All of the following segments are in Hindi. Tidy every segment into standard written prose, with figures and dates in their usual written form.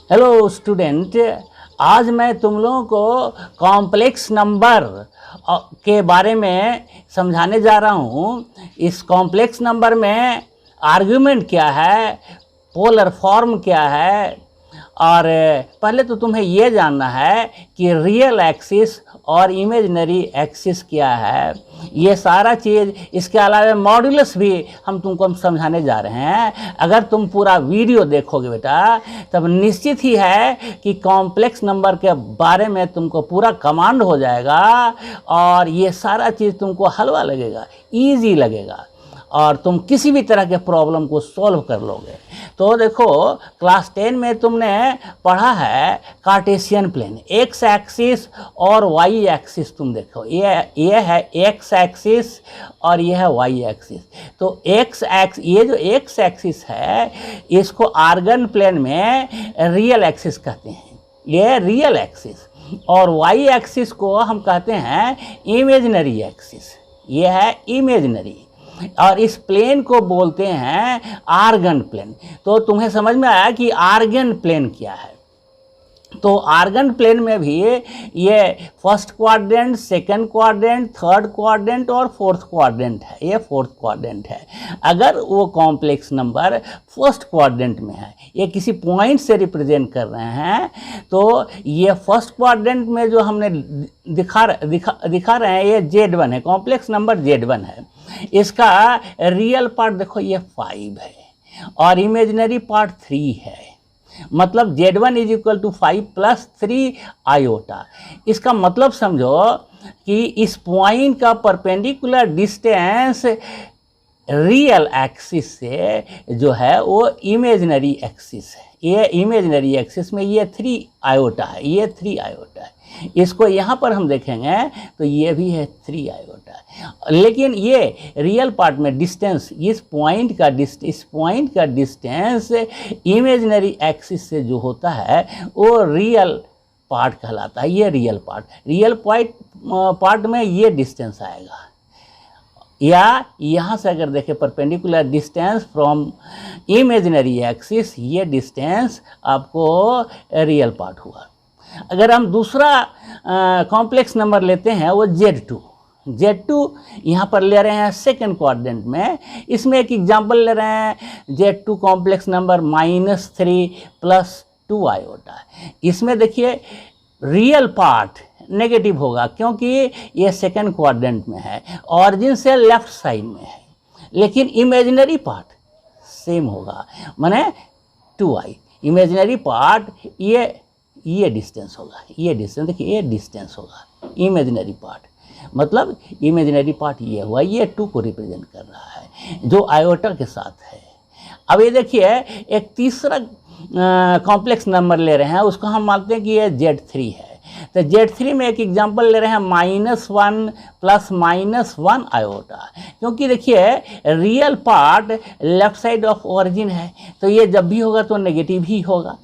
हेलो स्टूडेंट, आज मैं तुम लोगों को कॉम्प्लेक्स नंबर के बारे में समझाने जा रहा हूँ। इस कॉम्प्लेक्स नंबर में आर्गुमेंट क्या है, पोलर फॉर्म क्या है, और पहले तो तुम्हें ये जानना है कि रियल एक्सिस और इमेजिनरी एक्सिस क्या है, ये सारा चीज़। इसके अलावा मॉड्यूलस भी हम तुमको समझाने जा रहे हैं। अगर तुम पूरा वीडियो देखोगे बेटा, तब निश्चित ही है कि कॉम्प्लेक्स नंबर के बारे में तुमको पूरा कमांड हो जाएगा और ये सारा चीज़ तुमको हलवा लगेगा, ईजी लगेगा और तुम किसी भी तरह के प्रॉब्लम को सॉल्व कर लोगे। तो देखो, क्लास 10 में तुमने पढ़ा है कार्टेशियन प्लेन, एक्स एक्सिस और वाई एक्सिस। तुम देखो, ये है एक्स एक्सिस और ये है वाई एक्सिस। तो ये जो एक्स एक्सिस है, इसको आर्गन प्लेन में रियल एक्सिस कहते हैं, ये रियल एक्सिस। और वाई एक्सिस को हम कहते हैं इमेजिनरी एक्सिस, ये है इमेजिनरी। और इस प्लेन को बोलते हैं आर्गन प्लेन। तो तुम्हें समझ में आया कि आर्गन प्लेन क्या है। तो आर्गन प्लेन में भी ये first quadrant, second quadrant, third quadrant और फोर्थ क्वाड्रेंट है। ये फोर्थ क्वाड्रेंट है। अगर वो कॉम्प्लेक्स नंबर फर्स्ट क्वाड्रेंट में है, ये किसी पॉइंट से रिप्रेजेंट कर रहे हैं, तो ये फर्स्ट क्वाड्रेंट में जो हमने दिखा रहे हैं, ये Z1 है, कॉम्प्लेक्स नंबर Z1 है। इसका रियल पार्ट देखो, ये 5 है और इमेजिनरी पार्ट 3 है। मतलब Z1 is equal to 5 plus 3 iota. इसका मतलब समझो कि इस पॉइंट का परपेंडिकुलर डिस्टेंस रियल एक्सिस से जो है वो इमेजिनरी एक्सिस है। ये इमेजिनरी एक्सिस में ये 3 आयोटा है, ये 3 आयोटा है। इसको यहाँ पर हम देखेंगे तो ये भी है 3 आयोटा। लेकिन ये रियल पार्ट में डिस्टेंस, इस पॉइंट का डिस्टेंस इमेजिनरी एक्सिस से जो होता है वो रियल पार्ट कहलाता है। ये रियल पार्ट में ये डिस्टेंस आएगा। या यहाँ से अगर देखें perpendicular distance from imaginary axis, ये डिस्टेंस आपको रियल पार्ट हुआ। अगर हम दूसरा कॉम्प्लेक्स नंबर लेते हैं, वो Z2 यहाँ पर ले रहे हैं सेकेंड क्वाड्रेंट में। इसमें एक एग्जांपल ले रहे हैं Z2 complex number -3 plus 2 iota. इसमें देखिए रियल पार्ट नेगेटिव होगा क्योंकि ये सेकेंड क्वाड्रेंट में है, ऑरिजिन से लेफ्ट साइड में है। लेकिन इमेजिनरी पार्ट सेम होगा, माने 2i। इमेजिनरी पार्ट ये डिस्टेंस होगा, ये डिस्टेंस देखिए, ये डिस्टेंस होगा इमेजिनरी पार्ट। मतलब इमेजिनरी पार्ट ये हुआ, ये 2 को रिप्रेजेंट कर रहा है जो आयोटा के साथ है। अब ये देखिए, एक तीसरा कॉम्प्लेक्स नंबर ले रहे हैं, उसको हम मानते हैं कि ये Z3 है। तो Z3 में एक एग्जांपल ले रहे हैं -1 प्लस -1 आयोटा। क्योंकि देखिए real part left side of origin है, तो ये जब भी होगा तो नेगेटिव ही होगा।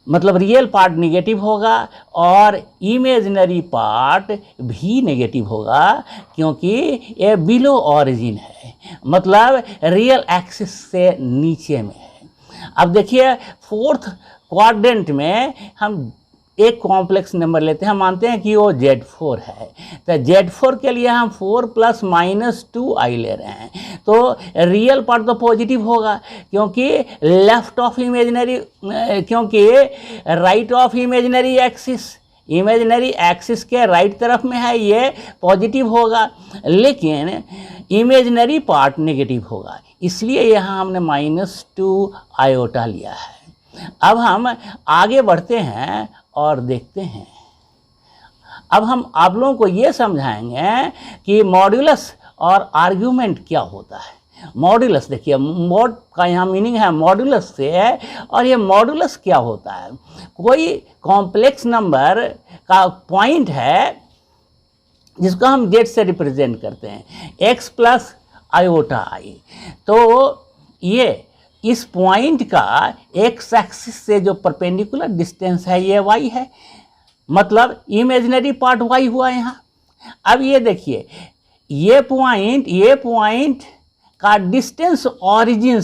मतलब रियल पार्ट नेगेटिव होगा और इमेजिनरी पार्ट भी नेगेटिव होगा क्योंकि ये बिलो ऑरिजिन है, मतलब रियल एक्सिस से नीचे में है। अब देखिए फोर्थ क्वाड्रेंट में हम एक कॉम्प्लेक्स नंबर लेते हैं, हम मानते हैं कि वो Z4 है। तो Z4 के लिए हम 4 प्लस -2i ले रहे हैं। तो रियल पार्ट तो पॉजिटिव होगा क्योंकि राइट ऑफ इमेजिनरी एक्सिस के राइट तरफ में है, ये पॉजिटिव होगा। लेकिन इमेजिनरी पार्ट नेगेटिव होगा, इसलिए यहाँ हमने -2 आयोटा लिया है। अब हम आगे बढ़ते हैं और देखते हैं। अब हम आप लोगों को ये समझाएंगे कि मॉड्यूलस और आर्ग्यूमेंट क्या होता है। मॉड्यूलस देखिए, मॉड का यहाँ मीनिंग है मॉड्यूलस से है, और ये मॉड्यूलस क्या होता है? कोई कॉम्प्लेक्स नंबर का पॉइंट है जिसको हम Z से रिप्रेजेंट करते हैं, x प्लस आयोटा i। तो ये इस पॉइंट का एक्स एक्सिस से जो परपेंडिकुलर डिस्टेंस है, ये y है। मतलब इमेजिनरी पार्ट y हुआ यहाँ। अब ये देखिए, ये पॉइंट का डिस्टेंस ओरिजिन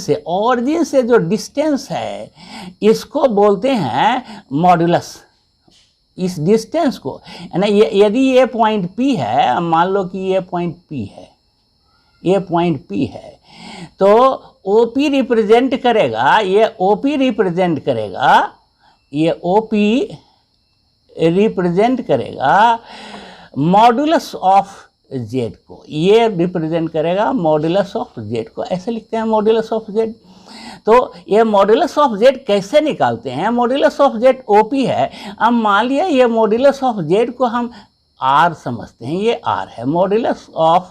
से जो डिस्टेंस है इसको बोलते हैं मॉड्यूलस। इस डिस्टेंस को यानी यदि ये पॉइंट P है, मान लो कि ये पॉइंट P है, ये पॉइंट P है, तो OP रिप्रेजेंट करेगा, ये OP रिप्रेजेंट करेगा, ये OP रिप्रेजेंट करेगा मॉड्यूलस ऑफ Z को, ये रिप्रेजेंट करेगा मॉड्यूलस ऑफ Z को, ऐसे लिखते हैं मॉड्यूलस ऑफ Z। तो ये मॉड्यूलस ऑफ Z कैसे निकालते हैं? मॉड्यूलस ऑफ Z OP है। अब मान लिया ये मॉड्यूलस ऑफ Z को हम R समझते हैं, ये R है। मॉड्यूलस ऑफ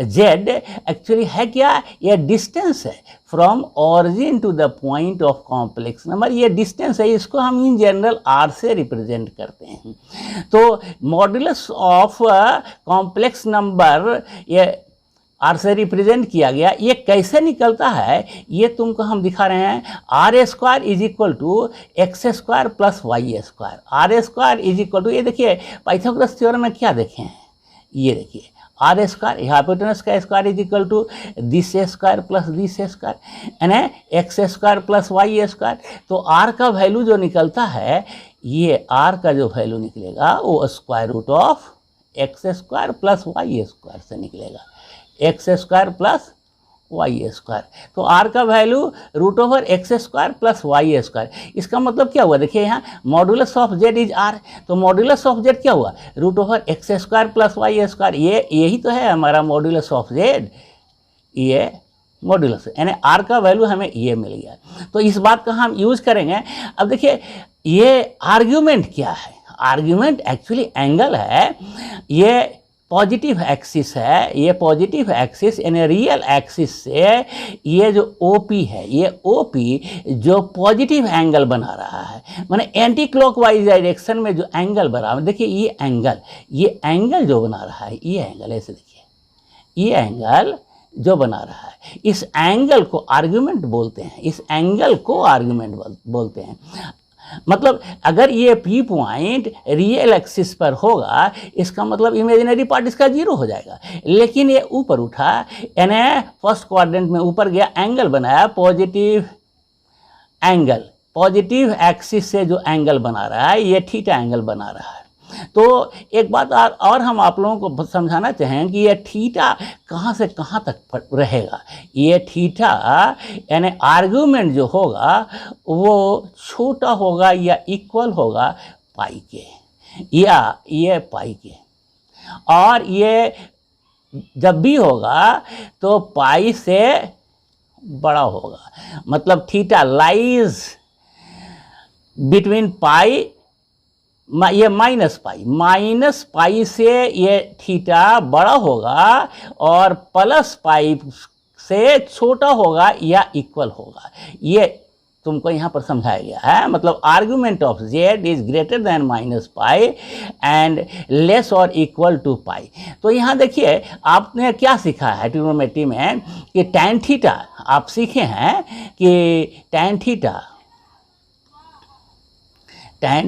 Z एक्चुअली है क्या? ये डिस्टेंस है from origin to the point of complex number, ये डिस्टेंस है, इसको हम इन जनरल R से रिप्रेजेंट करते हैं। तो मॉड्यूलस ऑफ कॉम्प्लेक्स नंबर ये R से रिप्रेजेंट किया गया। ये कैसे निकलता है ये तुमको हम दिखा रहे हैं। R square is equal to x square plus y square. R square is equal to, ये देखिए पाइथागोरस थ्योरम में क्या देखे हैं, ये देखिए R स्क्वायर, हाइपोटेनस का square is equal to this square plus this square, यानी x square plus y square. तो R का वैल्यू जो निकलता है, ये R का जो वैल्यू निकलेगा वो square root of x square plus y square से निकलेगा, x square plus y square. तो R का value root over x square plus y square. इसका मतलब क्या हुआ? देखिए यहाँ modulus of Z is R, तो मॉड्यूलस ऑफ Z क्या हुआ? Root over x square plus y square. ये यही तो है हमारा मॉड्यूलस ऑफ Z, ये मॉड्यूलस, यानी R का वैल्यू हमें ये मिल गया। तो इस बात का हम यूज करेंगे। अब देखिए ये आर्ग्यूमेंट क्या है? आर्ग्यूमेंट एक्चुअली एंगल है, ये पॉजिटिव एक्सिस है, ये पॉजिटिव एक्सिस यानी रियल एक्सिस से ये जो OP है, ये OP जो पॉजिटिव एंगल बना रहा है, माने एंटी क्लॉकवाइज डायरेक्शन में जो एंगल बना रहा है, देखिए ये एंगल जो बना रहा है, ये एंगल ऐसे देखिए, ये एंगल जो बना रहा है, इस एंगल को आर्ग्यूमेंट बोलते हैं, इस एंगल को आर्ग्यूमेंट बोलते हैं। मतलब अगर ये P पॉइंट रियल एक्सिस पर होगा, इसका मतलब इमेजिनरी पार्ट इसका 0 हो जाएगा। लेकिन ये ऊपर उठा, यानी फर्स्ट क्वाड्रेंट में ऊपर गया, एंगल बनाया, पॉजिटिव एंगल, पॉजिटिव एक्सिस से जो एंगल बना रहा है, ये थीटा एंगल बना रहा है। तो एक बात और हम आप लोगों को समझाना चाहें कि ये थीटा कहाँ से कहाँ तक रहेगा। ये थीटा यानी आर्गूमेंट जो होगा वो छोटा होगा या इक्वल होगा पाई के, या ये पाई के, और ये जब भी होगा तो पाई से बड़ा होगा। मतलब थीटा लाइज बिटवीन पाई, ये माइनस पाई से ये थीटा बड़ा होगा और प्लस पाई से छोटा होगा या इक्वल होगा। ये तुमको यहाँ पर समझाया गया है। मतलब argument of Z is greater than minus pi and less और इक्वल टू पाई। तो यहाँ देखिए आपने क्या सीखा है ट्रिग्नोमेट्री में कि टैन थीटा, आप सीखे हैं कि tan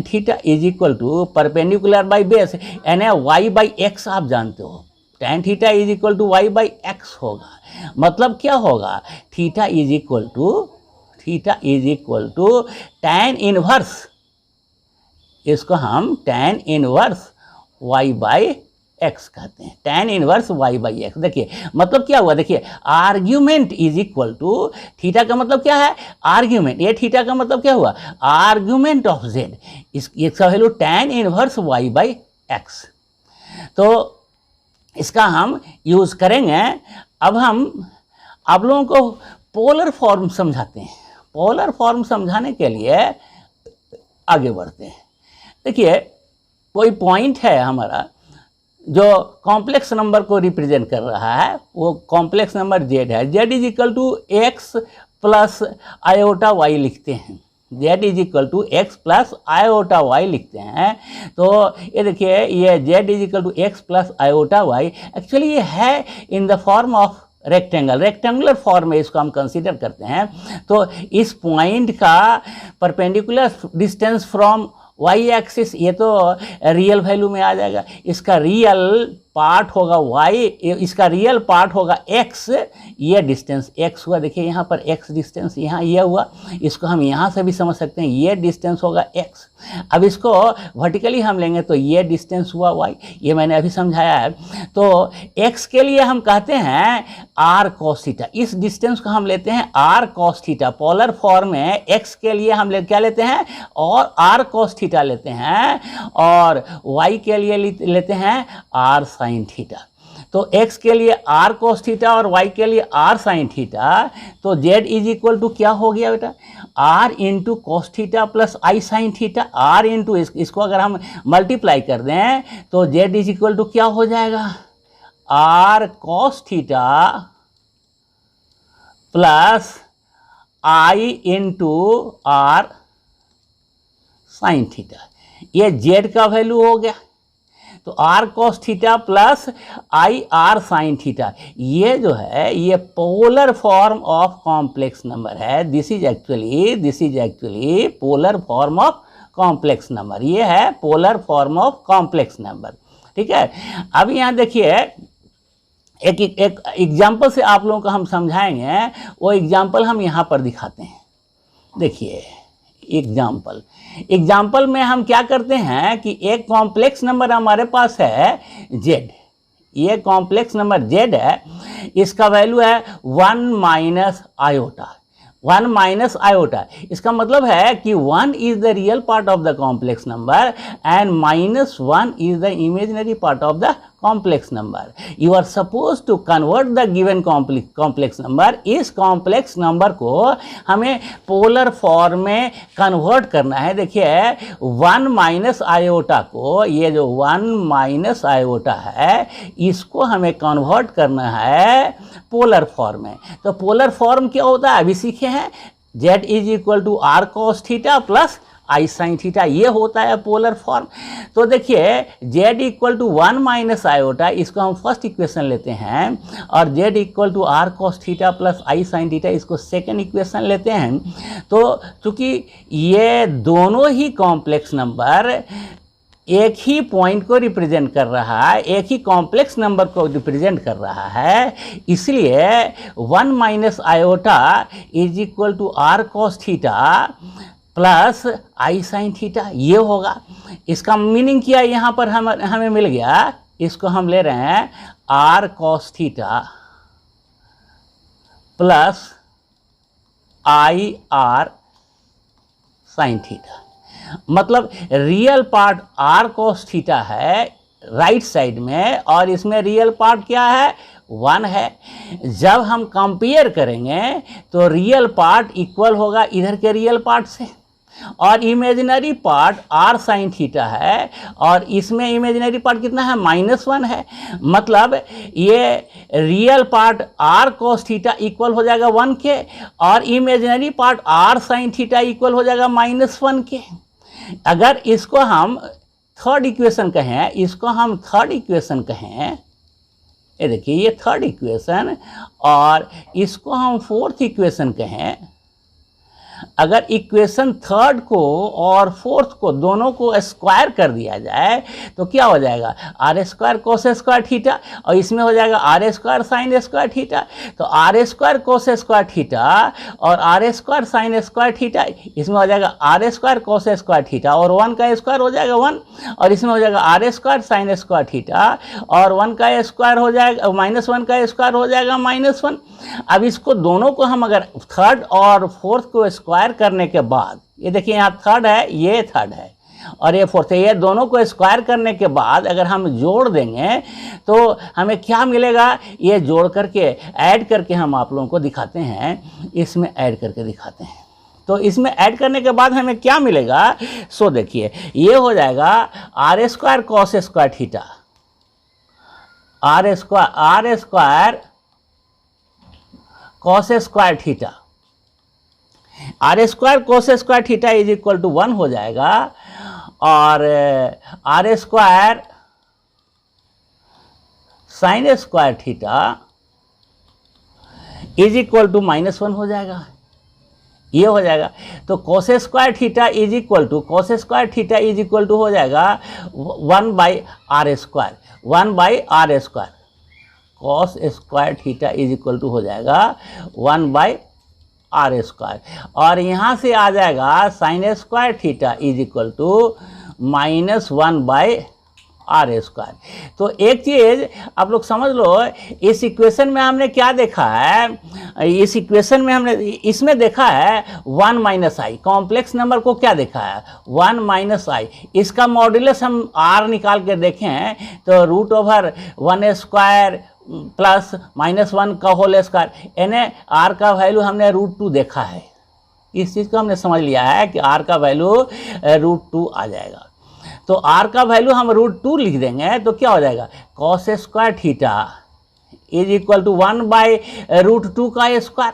theta is equal to perpendicular by base, यानी वाई बाई एक्स आप जानते हो। Tan theta is equal to y by x होगा। मतलब क्या होगा? Theta is equal to tan inverse, इसको हम tan inverse y by x कहते हैं, tan inverse y by x. देखिए मतलब क्या हुआ? देखिए argument is equal to, theta का मतलब क्या है? आर्ग्यूमेंट। ये थीटा का मतलब क्या हुआ? आर्ग्यूमेंट ऑफ Z, इसका value tan inverse y by x. तो इसका हम यूज करेंगे। अब हम आप लोगों को पोलर फॉर्म समझाते हैं। पोलर फॉर्म समझाने के लिए आगे बढ़ते हैं। देखिए कोई पॉइंट है हमारा जो कॉम्प्लेक्स नंबर को रिप्रेजेंट कर रहा है, वो कॉम्प्लेक्स नंबर Z है। Z is equal to x plus iota y लिखते हैं। Z is equal to x plus iota y लिखते हैं। तो ये देखिए ये Z is equal to x plus iota y actually ये है in the form of rectangular form में इसको हम कंसीडर करते हैं। तो इस पॉइंट का perpendicular distance from y axis, ये तो रियल वैल्यू में आ जाएगा। इसका रियल पार्ट होगा y, इसका रियल पार्ट होगा x, ये डिस्टेंस x हुआ, देखिए यहाँ पर x डिस्टेंस यहाँ ये हुआ, इसको हम यहाँ से भी समझ सकते हैं ये डिस्टेंस होगा x। अब इसको वर्टिकली हम लेंगे तो ये डिस्टेंस हुआ y, ये मैंने अभी समझाया है। तो x के लिए हम कहते हैं r cos थीटा, इस डिस्टेंस को हम लेते हैं r cos theta, polar form में x के लिए हम क्या लेते हैं और r cos थीटा लेते हैं, और y के लिए लेते हैं r sin थीटा। तो x के लिए r cos थीटा और y के लिए r sin थीटा, तो z इज इक्वल टू क्या हो गया बेटा, r into cos theta plus i sin theta, r into इसको अगर हम मल्टीप्लाई कर दें तो z इज इक्वल टू क्या हो जाएगा, r cos theta plus i into r sin theta, ये z का वैल्यू हो गया। तो r cos theta plus i r sin theta, ये जो है ये polar form of complex number है। This is actually polar form of complex number, ये है polar form of complex number. ठीक है, अब यहाँ देखिए एक एग्जाम्पल से आप लोगों को हम समझाएंगे, वो एग्जाम्पल हम यहाँ पर दिखाते हैं। देखिए एग्जाम्पल में हम क्या करते हैं कि एक कॉम्प्लेक्स नंबर हमारे पास है z, ये कॉम्प्लेक्स नंबर z है, इसका वैल्यू है 1 माइनस आयोटा, 1 माइनस आयोटा। इसका मतलब है कि 1 is the real part of the complex number and -1 is the imaginary part of the complex number. You are suppose to convert the given complex number, इस कॉम्प्लेक्स नंबर को हमें पोलर फॉर्म में कन्वर्ट करना है। देखिए 1 माइनस आयोटा को, ये जो 1 माइनस आयोटा है इसको हमें कन्वर्ट करना है पोलर फॉर्म में। तो पोलर फॉर्म क्या होता है अभी सीखे हैं, z is equal to r cos theta plus i sin theta, ये होता है पोलर फॉर्म। तो देखिए z equal to 1 minus iota, इसको हम फर्स्ट इक्वेशन लेते हैं, और z equal to r cos theta plus i sin theta इसको सेकेंड इक्वेशन लेते हैं। तो चूँकि ये दोनों ही कॉम्प्लेक्स नंबर एक ही पॉइंट को रिप्रेजेंट कर रहा है, एक ही कॉम्प्लेक्स नंबर को रिप्रेजेंट कर रहा है, इसलिए 1 minus iota is equal to r cos theta plus i sin theta, ये होगा। इसका मीनिंग क्या यहाँ पर हमें मिल गया, इसको हम ले रहे हैं r cos theta plus i r sin theta, मतलब real part r cos theta है राइट साइड में, और इसमें रियल पार्ट क्या है 1 है। जब हम कंपेयर करेंगे तो रियल पार्ट इक्वल होगा इधर के रियल पार्ट से, और imaginary part r sin theta है, और इसमें इमेजिनरी पार्ट कितना है -1 है। मतलब ये real part r cos theta equal हो जाएगा 1 के, और imaginary part r sin theta equal हो जाएगा -1 के। अगर इसको हम थर्ड इक्वेशन कहें, ये देखिए ये थर्ड इक्वेशन, और इसको हम फोर्थ इक्वेशन कहें, अगर इक्वेशन थर्ड को और फोर्थ को दोनों को स्क्वायर कर दिया जाए तो क्या हो जाएगा, r square cos square theta, और इसमें हो जाएगा r square sine square theta. तो r square cos square theta और r square sine square theta, इसमें हो जाएगा r square cos square theta, और 1 का स्क्वायर हो जाएगा 1, और इसमें हो जाएगा r square sine square theta, और 1 का स्क्वायर हो जाएगा -1 का स्क्वायर हो जाएगा -1। अब इसको दोनों को हम अगर थर्ड और फोर्थ को स्क्वायर करने के बाद, ये देखिए यहाँ थर्ड है, ये थर्ड है, और ये फोर्थ है, ये दोनों को स्क्वायर करने के बाद अगर हम जोड़ देंगे तो हमें क्या मिलेगा, ये जोड़ करके ऐड करके हम आप लोगों को दिखाते हैं, इसमें ऐड करके दिखाते हैं। तो इसमें ऐड करने के बाद हमें क्या मिलेगा, सो देखिए ये हो जाएगा r square cos square theta, r square cos square theta, r square cos square theta is equal to 1 हो जाएगा, और r square sine square theta is equal to -1 हो जाएगा, ये हो जाएगा। तो cos square theta is equal to हो जाएगा 1 by r square, 1/r², cos square theta is equal to हो जाएगा 1/r², और यहाँ से आ जाएगा sine square theta is equal to -1/r²। तो एक चीज़ आप लोग समझ लो, इस इक्वेशन में हमने क्या देखा है, इस इक्वेशन में हमने इसमें देखा है 1 - i, कॉम्प्लेक्स नंबर को क्या देखा है 1 - i। इसका मॉड्यूलस हम r निकाल के देखें तो √1² प्लस -1 का होल स्क्वायर, यानी r का वैल्यू हमने √2 देखा है। इस चीज़ को हमने समझ लिया है कि r का वैल्यू √2 आ जाएगा। तो r का वैल्यू हम √2 लिख देंगे तो क्या हो जाएगा, cos square theta is equal to 1/√2 का स्क्वायर,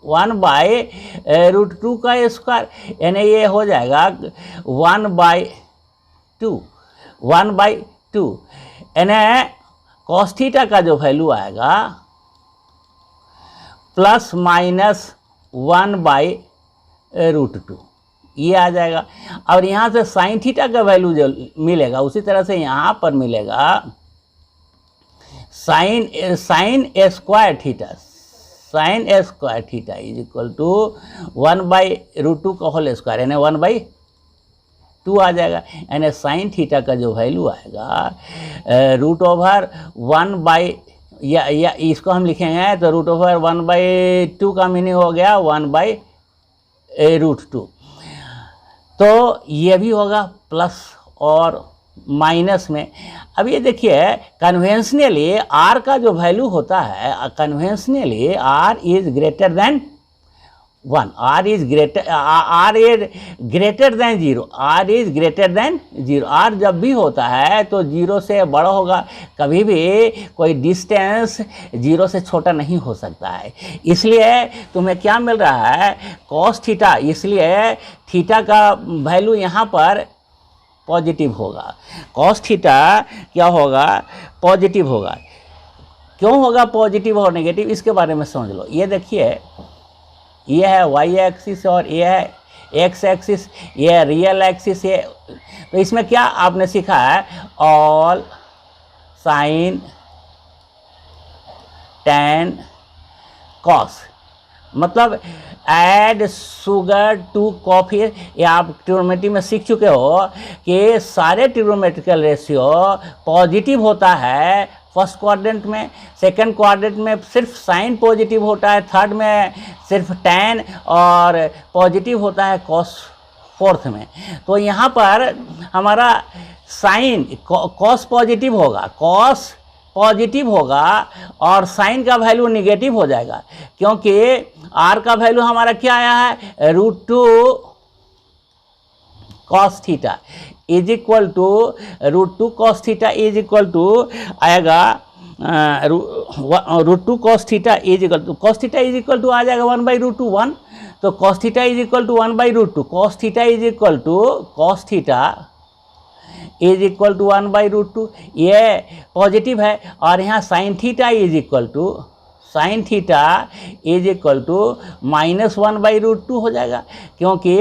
1/√2 का स्क्वायर, यानी ये हो जाएगा 1/2, यानी कॉस थीटा का जो वैल्यू आएगा प्लस माइनस 1/√2 ये आ जाएगा। और यहाँ से साइन थीटा का वैल्यू जो मिलेगा उसी तरह से यहाँ पर मिलेगा sine square theta is equal to 1/√2 का होल स्क्वायर, यानी 1/2 आ जाएगा। यानी साइन थीटा का जो वैल्यू आएगा √1 या इसको हम लिखेंगे तो √1/2 का मीनिंग हो गया 1/√2। तो ये भी होगा प्लस और माइनस में। अब ये देखिए कन्वेंशनली r का जो वैल्यू होता है, conventionally r is greater than 1, r is greater than 0, r is greater than 0। r जब भी होता है तो 0 से बड़ा होगा, कभी भी कोई डिस्टेंस 0 से छोटा नहीं हो सकता है। इसलिए तुम्हें क्या मिल रहा है कॉस थीटा, इसलिए थीटा का वैल्यू यहाँ पर पॉजिटिव होगा। कॉस थीटा क्या होगा, पॉजिटिव होगा। क्यों होगा पॉजिटिव और नेगेटिव, इसके बारे में समझ लो। ये देखिए ये है y एक्सिस और ये है x एक्सिस, ये रियल एक्सिस। ये तो इसमें क्या आपने सीखा है, ऑल साइन tan cos, मतलब ऐड शुगर टू कॉफी। ये आप ट्रिग्नोमेट्री में सीख चुके हो कि सारे ट्रिग्नोमेट्रिकल रेशियो पॉजिटिव होता है फर्स्ट क्वाड्रेंट में, सेकंड क्वाड्रेंट में सिर्फ साइन पॉजिटिव होता है, थर्ड में सिर्फ tan और पॉजिटिव होता है कॉस फोर्थ में। तो यहाँ पर हमारा साइन कॉस पॉजिटिव होगा, कॉस पॉजिटिव होगा और साइन का वैल्यू निगेटिव हो जाएगा, क्योंकि r का वैल्यू हमारा क्या आया है √2 cos theta is equal to √2 cos theta is equal to आएगा √2 cos theta is equal to आ जाएगा 1/√2 1। तो cos theta is equal to 1/√2, cos theta is equal to cos theta is equal to 1/√2, ये पॉजिटिव है। और यहाँ sine theta is equal to -1/√2 हो जाएगा, क्योंकि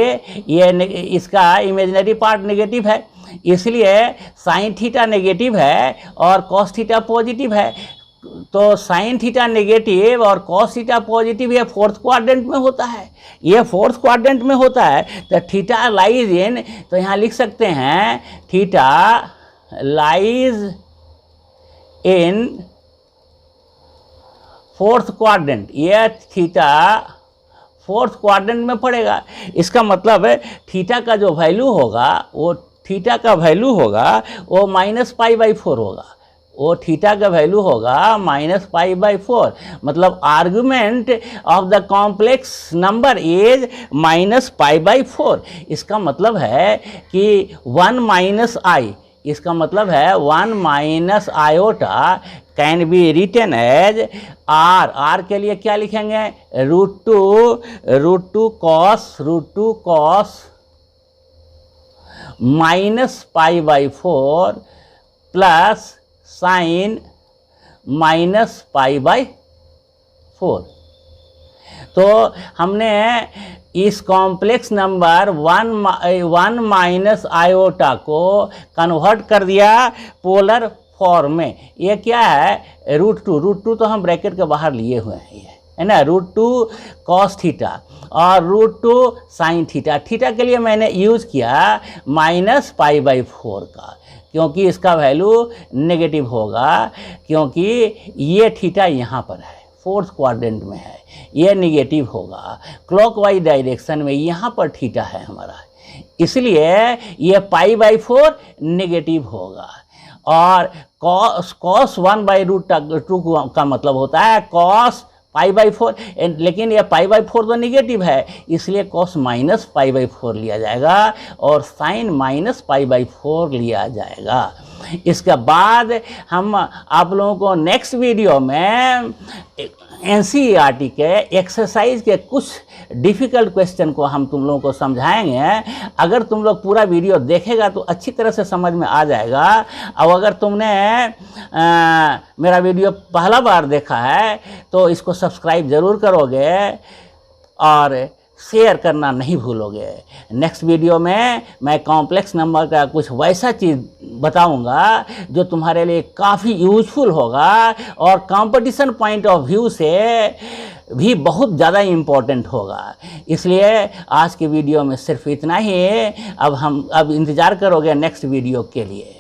ये इसका इमेजिनरी पार्ट नेगेटिव है, इसलिए साइन थीटा नेगेटिव है और कॉस थीटा पॉजिटिव है। तो साइन थीटा नेगेटिव और कॉस थीटा पॉजिटिव ये फोर्थ क्वाड्रेंट में होता है, ये फोर्थ क्वाड्रेंट में होता है। तो थीटा लाइज इन, तो यहाँ लिख सकते हैं theta lies in fourth quadrant, ये थीटा फोर्थ क्वाड्रेंट में पड़ेगा। इसका मतलब है थीटा का जो वैल्यू होगा वो -π/4 होगा, वो थीटा का वैल्यू होगा -π/4। मतलब argument of the complex number is -π/4। इसका मतलब है कि 1 - i, इसका मतलब है 1 - iota can be written as r के लिए क्या लिखेंगे √2 cos -π/4 प्लस साइन -π/4। तो हमने इस कॉम्प्लेक्स नंबर 1 - iota को कन्वर्ट कर दिया पोलर फॉर्म में, ये क्या है √2 तो हम ब्रैकेट के बाहर लिए हुए हैं, ये है ना √2 cos थीटा और √2 sin थीटा। थीटा के लिए मैंने यूज़ किया -π/4 का, क्योंकि इसका वैल्यू नेगेटिव होगा, क्योंकि ये थीटा यहाँ पर है, फोर्थ क्वाड्रेंट में है, ये नेगेटिव होगा। क्लॉकवाइज डायरेक्शन में यहाँ पर थीटा है हमारा, इसलिए ये π/4 नेगेटिव होगा। और cos 1/√2 का मतलब होता है cos π/4, लेकिन ये π/4 तो नेगेटिव है, इसलिए cos -π/4 लिया जाएगा और sin -π/4 लिया जाएगा। इसके बाद हम आप लोगों को नेक्स्ट वीडियो में NCERT के एक्सरसाइज के कुछ डिफ़िकल्ट क्वेश्चन को हम तुम लोगों को समझाएंगे। अगर तुम लोग पूरा वीडियो देखेगा तो अच्छी तरह से समझ में आ जाएगा। और अगर तुमने मेरा वीडियो पहला बार देखा है तो इसको सब्सक्राइब ज़रूर करोगे और शेयर करना नहीं भूलोगे। नेक्स्ट वीडियो में मैं कॉम्प्लेक्स नंबर का कुछ वैसा चीज़ बताऊंगा जो तुम्हारे लिए काफ़ी यूजफुल होगा और कंपटीशन पॉइंट ऑफ व्यू से भी बहुत ज़्यादा इम्पोर्टेंट होगा। इसलिए आज के वीडियो में सिर्फ इतना ही। अब इंतज़ार करोगे नेक्स्ट वीडियो के लिए।